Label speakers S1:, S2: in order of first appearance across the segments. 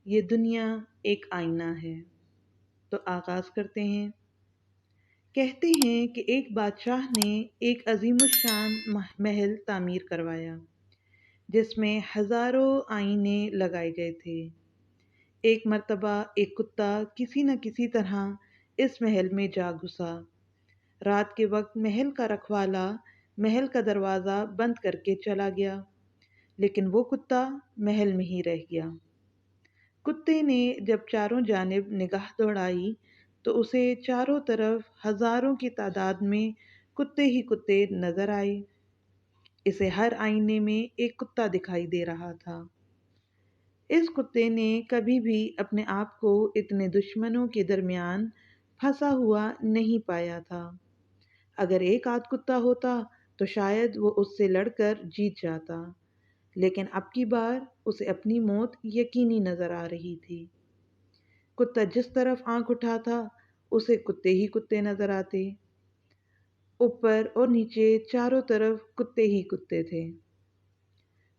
S1: یہ دنیا ایک آئینہ ہے۔ تو آغاز کرتے ہیں۔ کہتے ہیں کہ ایک بادشاہ نے ایک عظیم الشان محل تعمیر کروایا جس میں ہزاروں آئینے لگائے گئے تھے۔ ایک مرتبہ ایک کتا کسی نہ کسی طرح اس محل میں جا گھسا۔ رات کے وقت محل کا رکھوالا محل کا دروازہ بند کر کے چلا گیا، لیکن وہ کتا محل میں ہی رہ گیا۔ کتے نے جب چاروں جانب نگاہ دوڑائی تو اسے چاروں طرف ہزاروں کی تعداد میں کتے ہی کتے نظر آئے۔ اسے ہر آئینے میں ایک کتا دکھائی دے رہا تھا۔ اس کتے نے کبھی بھی اپنے آپ کو اتنے دشمنوں کے درمیان پھنسا ہوا نہیں پایا تھا۔ اگر ایک آدھ کتا ہوتا تو شاید وہ اس سے لڑ کر جیت جاتا، لیکن اب کی بار اسے اپنی موت یقینی نظر آ رہی تھی۔ کتا جس طرف آنکھ اٹھاتا اسے کتے ہی کتے نظر آتے۔ اوپر اور نیچے چاروں طرف کتے ہی کتے تھے۔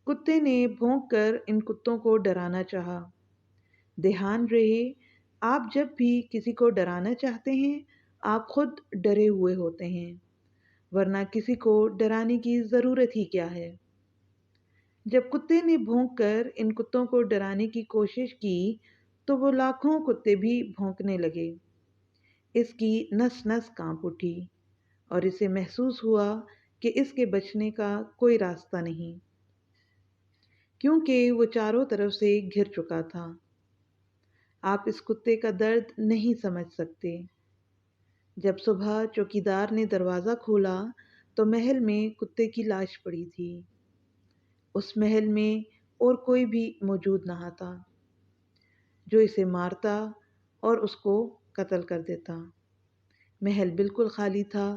S1: کتے نے بھونک کر ان کتوں کو ڈرانا چاہا۔ دھیان رہے، آپ جب بھی کسی کو ڈرانا چاہتے ہیں آپ خود ڈرے ہوئے ہوتے ہیں، ورنہ کسی کو ڈرانے کی ضرورت ہی کیا ہے۔ جب کتے نے بھونک کر ان کتوں کو ڈرانے کی کوشش کی تو وہ لاکھوں کتے بھی بھونکنے لگے۔ اس کی نس نس کانپ اٹھی اور اسے محسوس ہوا کہ اس کے بچنے کا کوئی راستہ نہیں، کیونکہ وہ چاروں طرف سے گھر چکا تھا۔ آپ اس کتے کا درد نہیں سمجھ سکتے۔ جب صبح چوکیدار نے دروازہ کھولا تو محل میں کتے کی لاش پڑی تھی۔ اس محل میں اور کوئی بھی موجود نہ تھا جو اسے مارتا اور اس کو قتل کر دیتا۔ محل بالکل خالی تھا،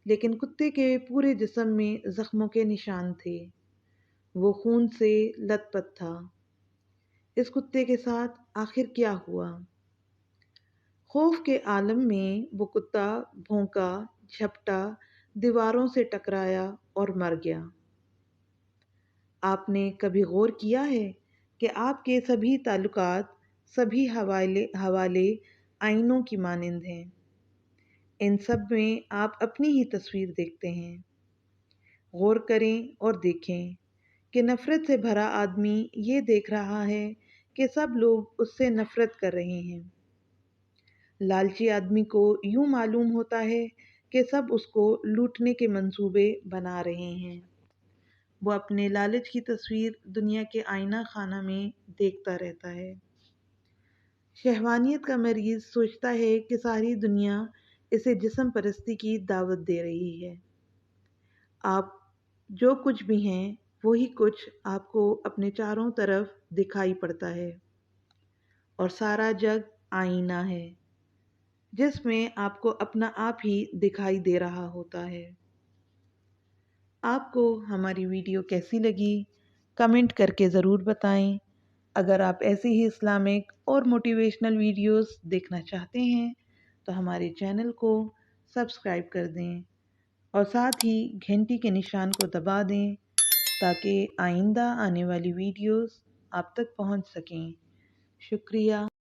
S1: لیکن کتے کے پورے جسم میں زخموں کے نشان تھے۔ وہ خون سے لت پت تھا۔ اس کتے کے ساتھ آخر کیا ہوا؟ خوف کے عالم میں وہ کتا بھونکا، جھپٹا، دیواروں سے ٹکرایا اور مر گیا۔ آپ نے کبھی غور کیا ہے کہ آپ کے سبھی تعلقات، سبھی حوالے آئینوں کی مانند ہیں؟ ان سب میں آپ اپنی ہی تصویر دیکھتے ہیں۔ غور کریں اور دیکھیں کہ نفرت سے بھرا آدمی یہ دیکھ رہا ہے کہ سب لوگ اس سے نفرت کر رہے ہیں۔ لالچی آدمی کو یوں معلوم ہوتا ہے کہ سب اس کو لوٹنے کے منصوبے بنا رہے ہیں۔ وہ اپنے لالچ کی تصویر دنیا کے آئینہ خانہ میں دیکھتا رہتا ہے۔ شہوانیت کا مریض سوچتا ہے کہ ساری دنیا اسے جسم پرستی کی دعوت دے رہی ہے۔ آپ جو کچھ بھی ہیں وہی کچھ آپ کو اپنے چاروں طرف دکھائی پڑتا ہے، اور سارا جگ آئینہ ہے جس میں آپ کو اپنا آپ ہی دکھائی دے رہا ہوتا ہے۔ آپ کو ہماری ویڈیو کیسی لگی کمنٹ کر کے ضرور بتائیں۔ اگر آپ ایسی ہی اسلامک اور موٹیویشنل ویڈیوز دیکھنا چاہتے ہیں تو ہمارے چینل کو سبسکرائب کر دیں اور ساتھ ہی گھنٹی کے نشان کو دبا دیں تاکہ آئندہ آنے والی ویڈیوز آپ تک پہنچ سکیں۔ شکریہ۔